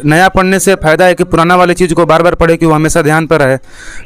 नया पढ़ने से फ़ायदा है कि पुराना वाली चीज़ को बार बार पढ़े कि वो हमेशा ध्यान पर रहे।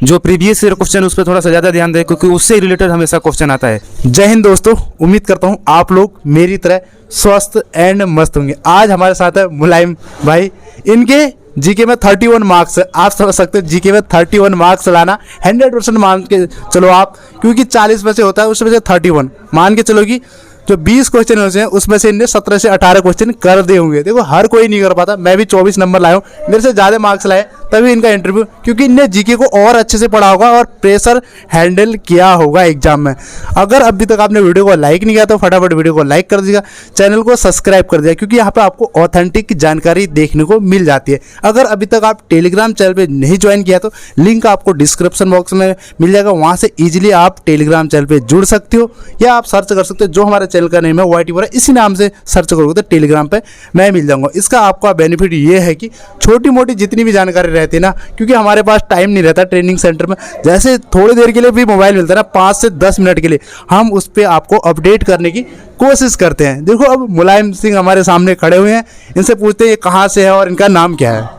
जो प्रीवियस ईयर क्वेश्चन उस पर थोड़ा सा ज़्यादा ध्यान दें क्योंकि उससे रिलेटेड हमेशा क्वेश्चन आता है। जय हिंद दोस्तों, उम्मीद करता हूँ आप लोग मेरी तरह स्वस्थ एंड मस्त होंगे। आज हमारे साथ है मुलायम भाई। इनके जीके में 31 मार्क्स है। आप समझ सकते हो जीके में 31 मार्क्स लाना 100% मान के चलो आप, क्योंकि 40 में से होता है उसमें से 31 मान के चलो कि जो 20 क्वेश्चन होते हैं उसमें से इनने 17 से 18 क्वेश्चन कर दिए होंगे। देखो हर कोई नहीं कर पाता, मैं भी 24 नंबर लाया हूँ, मेरे से ज़्यादा मार्क्स लाए तभी इनका इंटरव्यू, क्योंकि इनने जीके को और अच्छे से पढ़ा होगा और प्रेशर हैंडल किया होगा एग्जाम में। अगर अभी तक आपने वीडियो को लाइक नहीं किया तो फटाफट वीडियो को लाइक कर दीजिएगा, चैनल को सब्सक्राइब कर दिया, क्योंकि यहाँ पे आपको ऑथेंटिक जानकारी देखने को मिल जाती है। अगर अभी तक आप टेलीग्राम चैनल पर नहीं ज्वाइन किया तो लिंक आपको डिस्क्रिप्शन बॉक्स में मिल जाएगा, वहाँ से ईजिली आप टेलीग्राम चैनल पर जुड़ सकते हो या आप सर्च कर सकते हो। जो हमारे चैनल का नेम है YT बोरा, इसी नाम से सर्च करोगे तो टेलीग्राम पे मैं मिल जाऊंगा। इसका आपका बेनिफिट ये है कि छोटी मोटी जितनी भी जानकारी रहती है ना, क्योंकि हमारे पास टाइम नहीं रहता ट्रेनिंग सेंटर में, जैसे थोड़ी देर के लिए भी मोबाइल मिलता है ना 5 से 10 मिनट के लिए, हम उस पर आपको अपडेट करने की कोशिश करते हैं। देखो अब मुलायम सिंह हमारे सामने खड़े हुए हैं, इनसे पूछते हैं ये कहाँ से है और इनका नाम क्या है।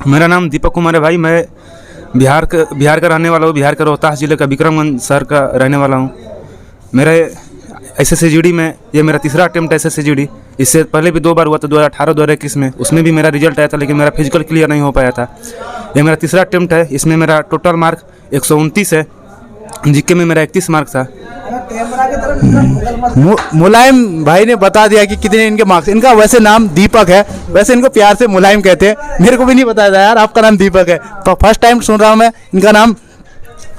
मेरा नाम दीपक कुमार है भाई। मैं बिहार का रहने वाला हूँ। बिहार के रोहतास जिले का विक्रमगंज शहर का रहने वाला हूँ। मेरे SSCGD में ये मेरा तीसरा अटेम्प्ट है SSCGD। इससे पहले भी 2 बार हुआ था, 2018-2021 में, उसमें भी मेरा रिजल्ट आया था लेकिन मेरा फिजिकल क्लियर नहीं हो पाया था। ये मेरा तीसरा अटेम्प्ट है। इसमें मेरा टोटल मार्क 129 है। जीके में मेरा 31 मार्क था। मुलायम भाई ने बता दिया कि कितने इनके मार्क्स। इनका वैसे नाम दीपक है, वैसे इनको प्यार से मुलायम कहते हैं। मेरे को भी नहीं बताया था यार आपका नाम दीपक है, तो फर्स्ट टाइम सुन रहा हूँ मैं इनका नाम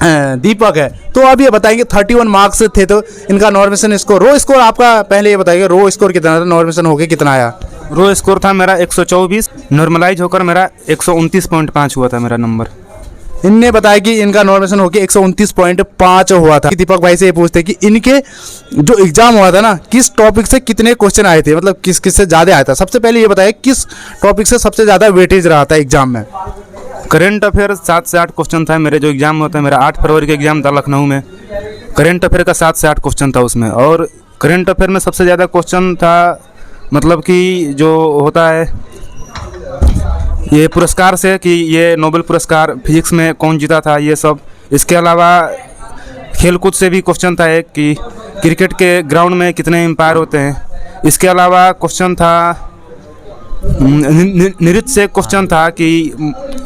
दीपक है। तो अब ये बताएंगे 31 मार्क्स थे तो इनका नॉर्मेशन स्कोर, रो स्कोर आपका पहले ये बताइए, रो स्कोर कितना था, नॉर्मेशन होके कितना आया। रो स्कोर था मेरा 124, नॉर्मलाइज होकर मेरा 129.5 हुआ था मेरा नंबर। इनने बताया कि इनका नॉर्मेशन होके 129.5 हुआ था। दीपक भाई से ये पूछते हैं कि इनके जो एग्जाम हुआ था ना, किस टॉपिक से कितने क्वेश्चन आए थे, मतलब किस से ज़्यादा आया था। सबसे पहले ये बताया किस टॉपिक से सबसे ज़्यादा वेटेज रहा था एग्जाम में। करंट अफेयर 7 से 8 क्वेश्चन था। मेरे जो एग्जाम होता है, मेरा 8 फरवरी का एग्जाम था लखनऊ में। करंट अफेयर का 7 से 8 क्वेश्चन था उसमें, और करंट अफेयर में सबसे ज़्यादा क्वेश्चन था, मतलब कि जो होता है ये पुरस्कार से, कि ये नोबेल पुरस्कार फिजिक्स में कौन जीता था, ये सब। इसके अलावा खेलकूद से भी क्वेश्चन था एक, कि क्रिकेट के ग्राउंड में कितने एम्पायर होते हैं। इसके अलावा क्वेश्चन था नृत्य से क्वेश्चन था, कि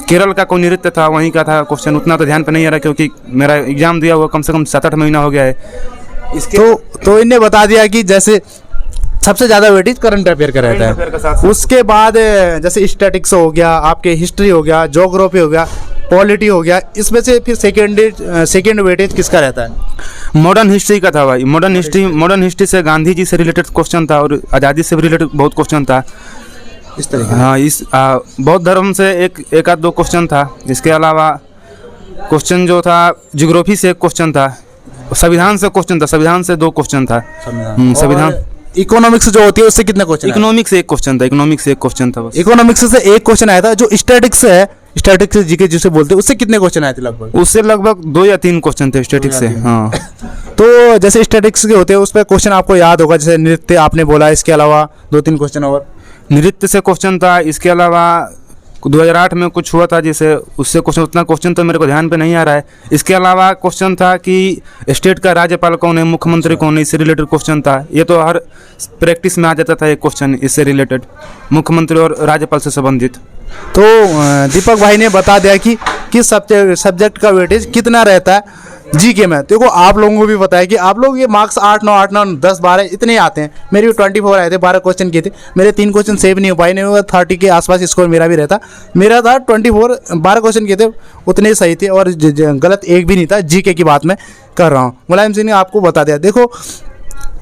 केरल का कोई नृत्य था वहीं का था क्वेश्चन। उतना तो ध्यान पे नहीं आ रहा क्योंकि मेरा एग्जाम दिया हुआ कम से कम 7-8 महीना हो गया है। इसके तो इन्हें बता दिया कि जैसे सबसे ज़्यादा वेटेज करंट अफेयर का रहता है। उसके बाद जैसे स्टैटिक्स हो गया, आपके हिस्ट्री हो गया, ज्योग्राफी हो गया, पॉलिटी हो गया, इसमें से फिर सेकेंड वेटेज किसका रहता है। मॉडर्न हिस्ट्री का था भाई। मॉडर्न हिस्ट्री से गांधी जी से रिलेटेड क्वेश्चन था और आज़ादी से रिलेटेड बहुत क्वेश्चन था इस तरीके। हाँ, इस बौद्ध धर्म से एक आध 2 क्वेश्चन था। इसके अलावा क्वेश्चन जो था ज्योग्राफी से एक क्वेश्चन था, संविधान से क्वेश्चन था, संविधान से 2 क्वेश्चन था। संविधान। इकोनॉमिक्स जो होती है उससे कितने क्वेश्चन। इकोनॉमिक्स से एक क्वेश्चन था। इकोनॉमिक्स से एक क्वेश्चन था बस। इकोनॉमिक्स से एक क्वेश्चन आया था। जो स्टैटिक्स है, स्टैटिक्स जीके जिसे बोलते हैं, उससे कितने क्वेश्चन आए थे लगभग। उससे लगभग 2 या 3 क्वेश्चन थे स्टैटिक्स से। हाँ तो जैसे स्टैटिक्स के होते हैं उस पर क्वेश्चन आपको याद होगा, जैसे नृत्य आपने बोला, इसके अलावा 2-3 क्वेश्चन और नृत्य से क्वेश्चन था। इसके अलावा 2008 में कुछ हुआ था जिसे, उससे क्वेश्चन, उतना क्वेश्चन तो मेरे को ध्यान पे नहीं आ रहा है। इसके अलावा क्वेश्चन था कि स्टेट का राज्यपाल कौन है, मुख्यमंत्री कौन है, इससे रिलेटेड क्वेश्चन था। ये तो हर प्रैक्टिस में आ जाता था एक क्वेश्चन इससे रिलेटेड, मुख्यमंत्री और राज्यपाल से संबंधित। तो दीपक भाई ने बता दिया कि किस सब्जेक्ट का वेटेज कितना रहता है जीके में। देखो आप लोगों को भी पता है कि आप लोग ये मार्क्स 8-9 10 12 इतने आते हैं। मेरे भी 24 आए थे, 12 क्वेश्चन किए थे। मेरे 3 क्वेश्चन सेव नहीं हो पाए, नहीं हुआ 30 के आसपास स्कोर मेरा भी रहता। मेरा था 24, 12 क्वेश्चन किए थे, उतने सही थे और गलत एक भी नहीं था। जीके की बात मैं कर रहा हूँ। मुलायम सिंह ने आपको बता दिया। देखो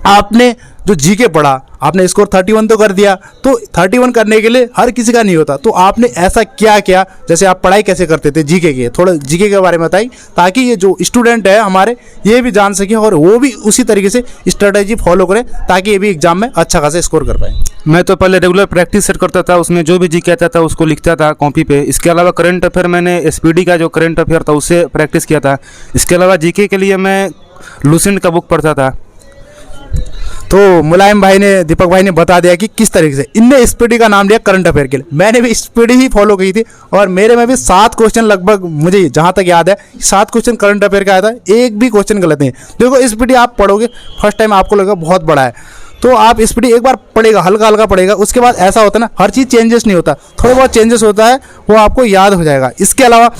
आपने जो जीके पढ़ा, आपने स्कोर 31 तो कर दिया, तो 31 करने के लिए हर किसी का नहीं होता। तो आपने ऐसा क्या किया, जैसे आप पढ़ाई कैसे करते थे जीके के, थोड़ा जीके के बारे में बताइए, ताकि ये जो स्टूडेंट है हमारे ये भी जान सके और वो भी उसी तरीके से स्ट्रेटजी फॉलो करें, ताकि ये भी एग्जाम में अच्छा खासा स्कोर कर पाए। मैं तो पहले रेगुलर प्रैक्टिस सेट करता था, उसमें जो भी जीके आता था उसको लिखता था कॉपी पे। इसके अलावा करंट अफेयर, मैंने SPD का जो करंट अफेयर था उससे प्रैक्टिस किया था। इसके अलावा जीके के लिए मैं लूसेंट का बुक पढ़ता था। तो मुलायम भाई ने, दीपक भाई ने बता दिया कि किस तरीके से इनने स्पीडी का नाम लिया करंट अफेयर के लिए। मैंने भी स्पीडी ही फॉलो की थी और मेरे में भी 7 क्वेश्चन लगभग, मुझे जहाँ तक याद है 7 क्वेश्चन करंट अफेयर का आया था, एक भी क्वेश्चन गलत नहीं। देखो स्पीडी आप पढ़ोगे फर्स्ट टाइम आपको लगेगा बहुत बड़ा है, तो आप स्पीडी एक बार पढ़ेगा, हल्का हल्का पढ़ेगा, उसके बाद ऐसा होता है ना, हर चीज़ चेंजेस नहीं होता, थोड़ा बहुत चेंजेस होता है, वो आपको याद हो जाएगा। इसके अलावा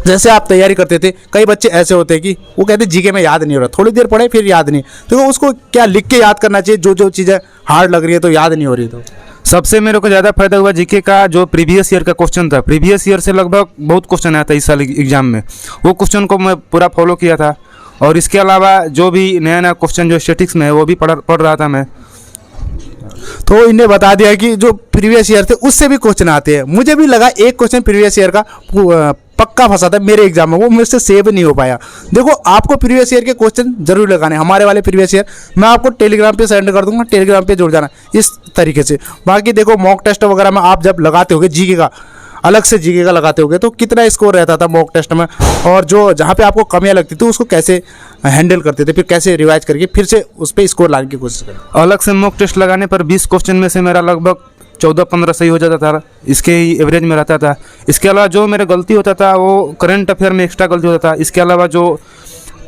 जैसे आप तैयारी करते थे, कई बच्चे ऐसे होते हैं कि वो कहते हैं जीके में याद नहीं हो रहा, थोड़ी देर पढ़े फिर याद नहीं, तो उसको क्या लिख के याद करना चाहिए, जो जो चीज़ें हार्ड लग रही है तो याद नहीं हो रही। तो सबसे मेरे को ज़्यादा फायदा हुआ जीके का, जो प्रीवियस ईयर का क्वेश्चन था, प्रीवियस ईयर से लगभग बहुत क्वेश्चन आया था इस साल एग्जाम में, वो क्वेश्चन को मैं पूरा फॉलो किया था। और इसके अलावा जो भी नया नया क्वेश्चन जो स्टैटिक्स में है वो भी पढ़ रहा था मैं। तो इन्हें बता दिया कि जो प्रीवियस ईयर थे उससे भी क्वेश्चन आते हैं। मुझे भी लगा एक क्वेश्चन प्रीवियस ईयर का पक्का फंसा था मेरे एग्जाम में, वो मुझसे सेव नहीं हो पाया। देखो आपको प्रीवियस ईयर के क्वेश्चन जरूर लगाने, हमारे वाले प्रीवियस ईयर मैं आपको टेलीग्राम पे सेंड कर दूंगा, टेलीग्राम पे जुड़ जाना इस तरीके से। बाकी देखो मॉक टेस्ट वगैरह में आप जब लगाते होगे जीके का, अलग से जीके का लगाते होगे तो कितना स्कोर रहता था मॉक टेस्ट में, और जो जहाँ पे आपको कमियाँ लगती थी उसको कैसे हैंडल करते थे, फिर कैसे रिवाइज करके फिर से उस पर स्कोर लाने की कोशिश करें। अलग से मॉक टेस्ट लगाने पर 20 क्वेश्चन में से मेरा लगभग 14-15 सही हो जाता था, इसके ही एवरेज में रहता था। इसके अलावा जो मेरा गलती होता था वो करंट अफेयर में एक्स्ट्रा गलती होता था। इसके अलावा जो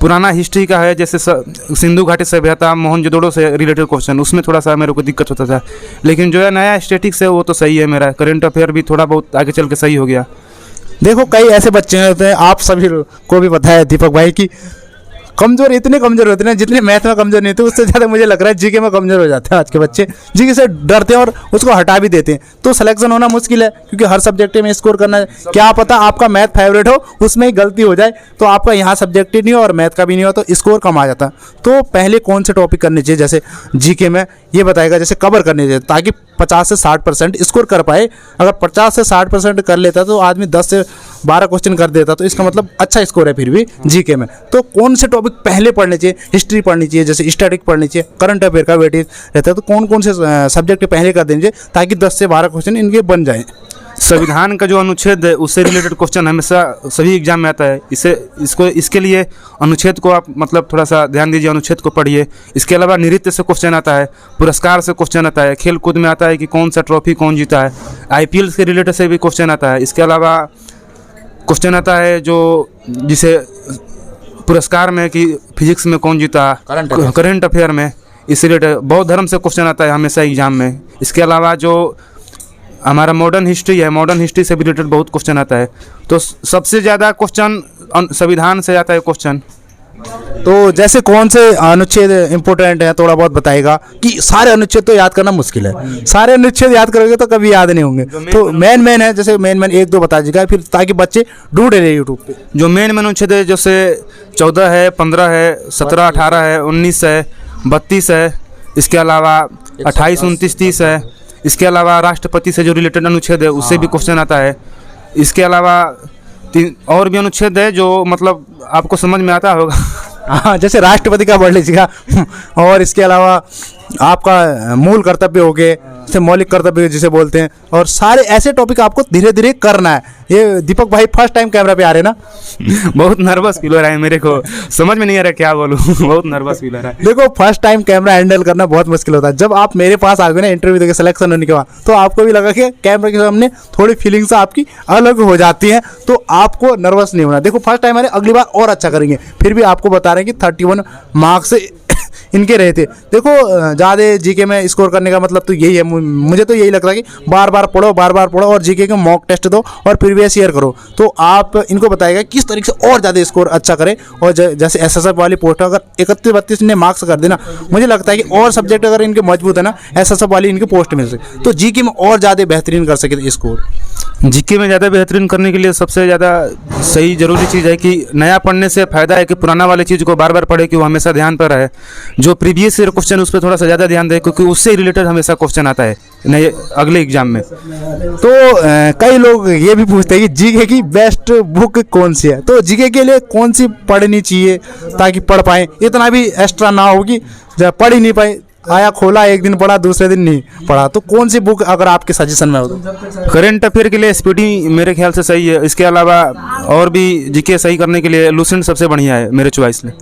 पुराना हिस्ट्री का है, जैसे सिंधु घाटी सभ्यता, मोहनजोदड़ो से रिलेटेड क्वेश्चन, उसमें थोड़ा सा मेरे को दिक्कत होता था। लेकिन जो है नया स्टैटिक्स है वो तो सही है, मेरा करंट अफेयर भी थोड़ा बहुत आगे चल के सही हो गया। देखो कई ऐसे बच्चे होते हैं, आप सभी को भी पता है दीपक भाई की कमजोर, इतने कमजोर होते हैं, जितने मैथ में कमजोर नहीं थे उससे ज़्यादा मुझे लग रहा है जीके में कमजोर हो जाते हैं आज के बच्चे। जीके से डरते हैं और उसको हटा भी देते हैं, तो सिलेक्शन होना मुश्किल है, क्योंकि हर सब्जेक्ट में स्कोर करना है। क्या पता आपका मैथ फेवरेट हो, उसमें ही गलती हो जाए तो आपका यहाँ सब्जेक्ट ही नहीं हो और मैथ का भी नहीं हो तो स्कोर कम आ जाता। तो पहले कौन से टॉपिक करने चाहिए, जैसे जीके में ये बताएगा, जैसे कवर करने चाहिए ताकि 50 से 60% स्कोर कर पाए। अगर 50 से 60% कर लेता तो आदमी 10 से 12 क्वेश्चन कर देता, तो इसका मतलब अच्छा स्कोर है फिर भी जीके में। तो कौन से टॉपिक पहले पढ़ने चाहिए, हिस्ट्री पढ़नी चाहिए, जैसे स्टैटिक पढ़नी चाहिए, करंट अफेयर का वेटेज रहता है, तो कौन कौन से सब्जेक्ट पहले कर देंगे ताकि 10 से 12 क्वेश्चन इनके बन जाएँ। संविधान का जो अनुच्छेद है उससे रिलेटेड क्वेश्चन हमेशा सभी एग्जाम में आता है। इसके लिए अनुच्छेद को आप मतलब थोड़ा सा ध्यान दीजिए, अनुच्छेद को पढ़िए। इसके अलावा नृत्य से क्वेश्चन आता है, पुरस्कार से क्वेश्चन आता है, खेल कूद में आता है कि कौन सा ट्रॉफी कौन जीता है, IPL के रिलेटेड से भी क्वेश्चन आता है। इसके अलावा क्वेश्चन आता है जो जिसे पुरस्कार में कि फिजिक्स में कौन जीता, करंट अफेयर में इस रिलेटेड बौद्ध धर्म से क्वेश्चन आता है हमेशा एग्जाम में। इसके अलावा जो हमारा मॉडर्न हिस्ट्री है, मॉडर्न हिस्ट्री से भी रिलेटेड बहुत क्वेश्चन आता है। तो सबसे ज़्यादा क्वेश्चन संविधान से आता है क्वेश्चन। तो जैसे कौन से अनुच्छेद इंपॉर्टेंट है थोड़ा बहुत बताएगा, कि सारे अनुच्छेद तो याद करना मुश्किल है, सारे अनुच्छेद याद करोगे तो कभी याद नहीं होंगे। तो मेन है, जैसे मेन 1-2 बता दीजिएगा फिर, ताकि बच्चे ढूंढे रहे यूट्यूब पे। जो मेन अनुच्छेद है जैसे 14 है, 15 है, 17, 18 है, 19 है, 32 है, इसके अलावा 28, 29, 30 है। इसके अलावा राष्ट्रपति से जो रिलेटेड अनुच्छेद है उससे भी क्वेश्चन आता है। इसके अलावा और भी अनुच्छेद है जो मतलब आपको समझ में आता होगा। हाँ, जैसे राष्ट्रपति का पढ़ लीजिएगा और इसके अलावा आपका मूल कर्तव्य हो गए, जैसे मौलिक कर्तव्य जिसे बोलते हैं, और सारे ऐसे टॉपिक आपको धीरे धीरे करना है। ये दीपक भाई फर्स्ट टाइम कैमरा पे आ रहे हैं ना, बहुत नर्वस फील हो रहा है मेरे को, समझ में नहीं आ रहा क्या बोलूँ। बहुत नर्वस फील हो रहा है। देखो फर्स्ट टाइम कैमरा हैंडल करना बहुत मुश्किल होता है। जब आप मेरे पास आ गए ना इंटरव्यू देके सिलेक्शन होने के बाद, तो आपको भी लगा कि कैमरा के सामने थोड़ी फीलिंग्स आपकी अलग हो जाती हैं, तो आपको नर्वस नहीं होना। देखो फर्स्ट टाइम है, अगली बार और अच्छा करेंगे। फिर भी आपको बता रहे हैं कि 31 मार्क्स इनके रहे थे। देखो ज़्यादा जीके में स्कोर करने का मतलब तो यही है, मुझे तो यही लगता है कि बार बार पढ़ो और जीके के मॉक टेस्ट दो और प्रीवियस ईयर करो, तो आप इनको बताएगा किस तरीके से और ज़्यादा स्कोर अच्छा करें। और जैसे SSF वाली पोस्ट अगर 31-32 ने मार्क्स कर देना, मुझे लगता है कि और सब्जेक्ट अगर इनके मजबूत है ना, SSF वाली इनकी पोस्ट मिल सके, तो जीके में और ज़्यादा बेहतरीन कर सके स्कोर। जीके में ज़्यादा बेहतरीन करने के लिए सबसे ज़्यादा सही ज़रूरी चीज़ है कि नया पढ़ने से फ़ायदा है कि पुराना वाली चीज़ को बार बार पढ़े कि वो हमेशा ध्यान पर रहे। जो प्रीवियस ईयर क्वेश्चन उस पर थोड़ा सा ज़्यादा ध्यान दें, क्योंकि उससे रिलेटेड हमेशा क्वेश्चन आता है नए अगले एग्जाम में। तो कई लोग ये भी पूछते हैं कि जीके की बेस्ट बुक कौन सी है, तो जीके के लिए कौन सी पढ़नी चाहिए ताकि पढ़ पाएँ, इतना भी एक्स्ट्रा ना हो कि जब पढ़ ही नहीं पाए। आया खोला, एक दिन पढ़ा, दूसरे दिन नहीं पढ़ा, तो कौन सी बुक अगर आपके सजेशन में हो तो? करंट अफेयर के लिए एसपीटी मेरे ख्याल से सही है। इसके अलावा और भी जीके सही करने के लिए लूसेंट सबसे बढ़िया है मेरे चॉइस में।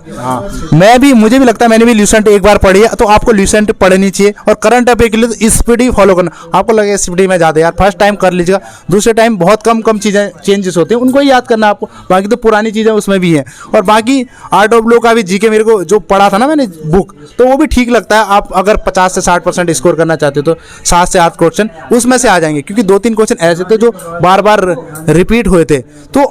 मुझे भी लगता है, मैंने भी लूसेंट एक बार पढ़ी है, तो आपको लूसेंट पढ़नी चाहिए। और करंट अफेयर के लिए तो स्पीडी फॉलो करना। आपको लगे स्पीडी में ज़्यादा यार, फर्स्ट टाइम कर लीजिएगा, दूसरे टाइम बहुत कम चीज़ें चेंजेस होते हैं, उनको ही याद करना आपको, बाकी तो पुरानी चीज़ें उसमें भी हैं। और बाकी आर्ट ऑफ लॉ का भी जीके मेरे को जो पढ़ा था ना मैंने बुक, तो वो भी ठीक लगता है। आप अगर 50 से 60% स्कोर करना चाहते हो तो 7 से 8 क्वेश्चन उसमें से आ जाएंगे, क्योंकि 2-3 क्वेश्चन ऐसे थे जो बार बार रिपीट हुए थे। तो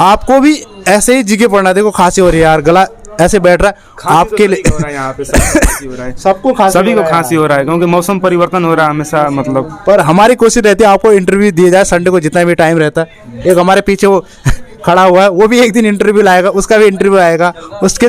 आपको भी ऐसे ही जीके पढ़ना। देखो खांसी हो रही है यार, गला ऐसे बैठ रहा है आपके लिए। यहाँ पे सबको सभी को खांसी हो रहा है, क्योंकि मौसम परिवर्तन हो रहा है हमेशा, मतलब। पर हमारी कोशिश रहती है आपको इंटरव्यू दिया जाए संडे को, जितना भी टाइम रहता है। एक हमारे पीछे वो खड़ा हुआ है, वो भी एक दिन इंटरव्यू लाएगा, उसका भी इंटरव्यू आएगा, उसके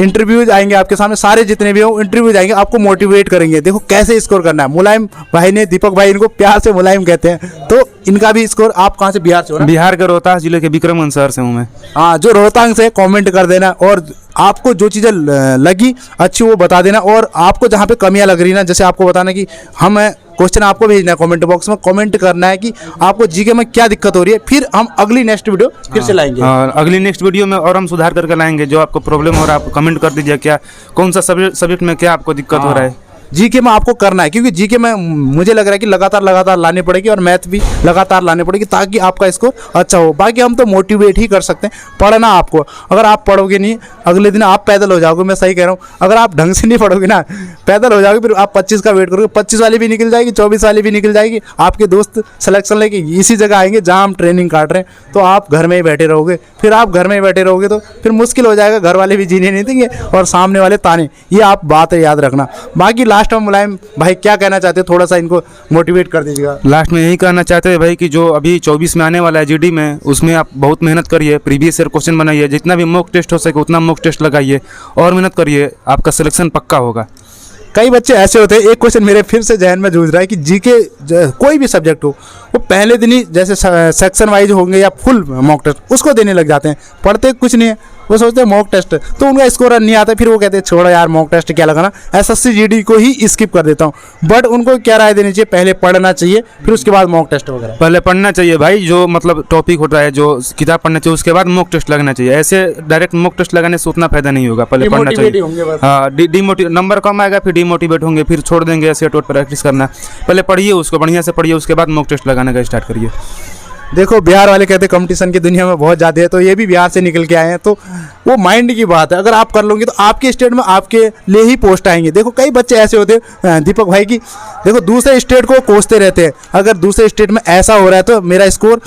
इंटरव्यूज आएंगे आपके सामने, सारे जितने भी हो इंटरव्यूज आएंगे, आपको मोटिवेट करेंगे। देखो कैसे स्कोर करना है। मुलायम भाई ने, दीपक भाई, इनको प्यार से मुलायम कहते हैं, तो इनका भी स्कोर। आप कहाँ से? बिहार से हो ना? बिहार के रोहतास जिले के विक्रमगंज शहर से हूँ मैं। हाँ, जो रोहतांग से कमेंट कर देना, और आपको जो चीज़ें लगी अच्छी वो बता देना, और आपको जहाँ पे कमियां लग रही ना, जैसे आपको बताना कि हम क्वेश्चन आपको भेजना है कमेंट बॉक्स में, कमेंट करना है कि आपको जीके में क्या दिक्कत हो रही है, फिर हम अगली नेक्स्ट वीडियो फिर से लाएंगे। अगली नेक्स्ट वीडियो में और हम सुधार करके लाएंगे। जो आपको प्रॉब्लम हो रहा है आप कमेंट कर दीजिए, क्या कौन सा सब्जेक्ट में क्या आपको दिक्कत हो रहा है। जीके में आपको करना है, क्योंकि जीके में मुझे लग रहा है कि लगातार लानी पड़ेगी, और मैथ भी लगातार लानी पड़ेगी, ताकि आपका स्कोर अच्छा हो। बाकी हम तो मोटिवेट ही कर सकते हैं, पढ़ना आपको। अगर आप पढ़ोगे नहीं, अगले दिन आप पैदल हो जाओगे। मैं सही कह रहा हूँ, अगर आप ढंग से नहीं पढ़ोगे ना, पैदल हो जाओगे, फिर आप 25 का वेट करोगे, 25 वाली भी निकल जाएगी, 24 वाली भी निकल जाएगी। आपके दोस्त सिलेक्शन लेके इसी जगह आएंगे जहाँ हम ट्रेनिंग काट रहे हैं, तो आप घर में ही बैठे रहोगे। फिर आप घर में ही बैठे रहोगे तो फिर मुश्किल हो जाएगा, घर वाले भी जीने नहीं देंगे, और सामने वाले ताने। ये आप बात याद रखना। बाकी लास्ट में मुलायम भाई क्या कहना चाहते हो, थोड़ा सा इनको मोटिवेट कर दीजिएगा। लास्ट में यही कहना चाहते हैं भाई कि जो अभी 24 में आने वाला है जीडी में, उसमें आप बहुत मेहनत करिए, प्रीवियस ईयर क्वेश्चन बनाइए, जितना भी मॉक टेस्ट हो सके उतना मॉक टेस्ट लगाइए और मेहनत करिए, आपका सिलेक्शन पक्का होगा। कई बच्चे ऐसे होते हैं, एक क्वेश्चन मेरे फिर से जहन में जूझ रहा है कि जीके कोई भी सब्जेक्ट हो, वो पहले दिन ही जैसे सेक्शन वाइज होंगे या फुल मॉक टेस्ट उसको देने लग जाते हैं, पढ़ते कुछ नहीं है, वो सोचते हैं मॉक टेस्ट, तो उनका स्कोर नहीं आता, फिर वो कहते हैं छोड़ो यार मॉक टेस्ट क्या लगाना, एसएससी जीडी को ही स्किप कर देता हूँ। बट उनको क्या राय देनी चाहिए? पहले पढ़ना चाहिए, फिर उसके बाद मॉक टेस्ट वगैरह। पहले पढ़ना चाहिए भाई, जो मतलब टॉपिक होता है, जो किताब पढ़ना चाहिए, उसके बाद मॉक टेस्ट लगना चाहिए। ऐसे डायरेक्ट मॉक टेस्ट लगाने से उतना फायदा नहीं होगा, पहले पढ़ना चाहिए। हाँ, डिमोटिवेट नंबर कम आएगा, फिर डिमोटिवेट होंगे, फिर छोड़ देंगे ऐसे टोट प्रैक्टिस करना। पहले पढ़िए, उसको बढ़िया से पढ़िए, उसके बाद मॉक टेस्ट लगाने का स्टार्ट करिए। देखो बिहार वाले कहते हैं कंपटीशन की दुनिया में बहुत ज़्यादा है, तो ये भी बिहार से निकल के आए हैं, तो वो माइंड की बात है। अगर आप कर लोगे तो आपके स्टेट में आपके लिए ही पोस्ट आएंगे। देखो कई बच्चे ऐसे होते हैं दीपक भाई की, देखो दूसरे स्टेट को कोसते रहते हैं, अगर दूसरे स्टेट में ऐसा हो रहा है तो मेरा स्कोर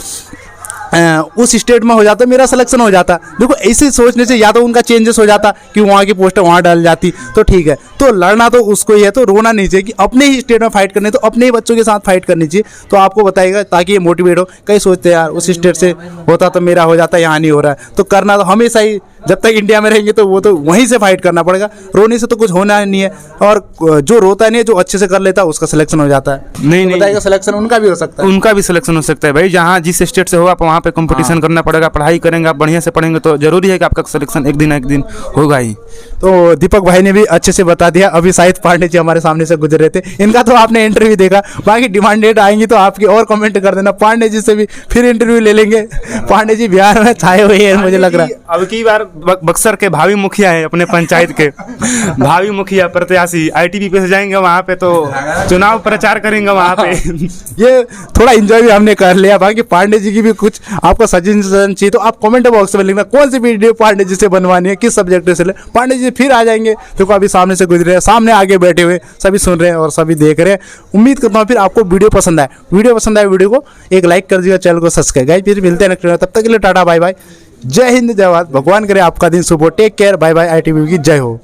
उस स्टेट में हो जाता, मेरा सिलेक्शन हो जाता। देखो ऐसे सोचने से या तो उनका चेंजेस हो जाता कि वहाँ की पोस्ट वहाँ डाल जाती, तो ठीक है। तो लड़ना तो उसको ही है, तो रोना नहीं चाहिए कि अपने ही स्टेट में फाइट करने, तो अपने ही बच्चों के साथ फाइट करनी चाहिए। तो आपको बताएगा ताकि ये मोटिवेट हो। कई सोचते हैं यार उस स्टेट से होता तो मेरा हो जाता, यहाँ नहीं हो रहा है। तो करना तो हमेशा ही, जब तक इंडिया में रहेंगे तो वो तो वहीं से फाइट करना पड़ेगा, रोने से तो कुछ होना नहीं है। और जो रोता नहीं है, जो अच्छे से कर लेता है, उसका सिलेक्शन हो जाता है। नहीं बताएगा सिलेक्शन उनका भी हो सकता है, उनका भी सिलेक्शन हो सकता है भाई। जहाँ जिस स्टेट से हो आप वहाँ पे कंपटीशन करना पड़ेगा। पढ़ाई करेंगे आप, बढ़िया से पढ़ेंगे तो जरूरी है कि आपका सिलेक्शन एक दिन होगा ही। तो दीपक भाई ने भी अच्छे से बता दिया। अभी शाहिद पांडे जी हमारे सामने से गुजर रहे थे, इनका तो आपने इंटरव्यू देखा। बाकी डिमांड डेट आएंगी तो आपकी और कमेंट कर देना, पांडे जी से भी फिर इंटरव्यू ले लेंगे। पांडे जी बिहार में छाए हुए हैं, मुझे लग रहा है। अब की बार बक्सर के भावी मुखिया है, अपने पंचायत के भावी मुखिया प्रत्याशी ITBP से जाएंगे वहाँ पे, तो चुनाव प्रचार करेंगे वहाँ पे। ये थोड़ा एंजॉय भी हमने कर लिया। बाकी पांडे जी की भी कुछ आपका सजेशन चाहिए तो आप कमेंट बॉक्स में लिखना, कौन सी वीडियो पांडे जी से बनवानी है, किस सब्जेक्ट से ले। पांडे जी फिर आ जाएंगे, देखो अभी सामने से गुजरे हैं, सामने आगे बैठे हुए, सभी सुन रहे हैं और सभी देख रहे हैं। उम्मीद करता हूँ फिर आपको वीडियो पसंद आए। वीडियो को एक लाइक कर दीजिएगा, चैनल को सब्सक्राइब। गाइस फिर मिलते हैं नेक्स्ट वीडियो, तब तक के लिए टाटा बाय बाय, जय हिंद जय भारत। भगवान करे आपका दिन शुभ हो। Take care, bye bye. ITBP की जय हो।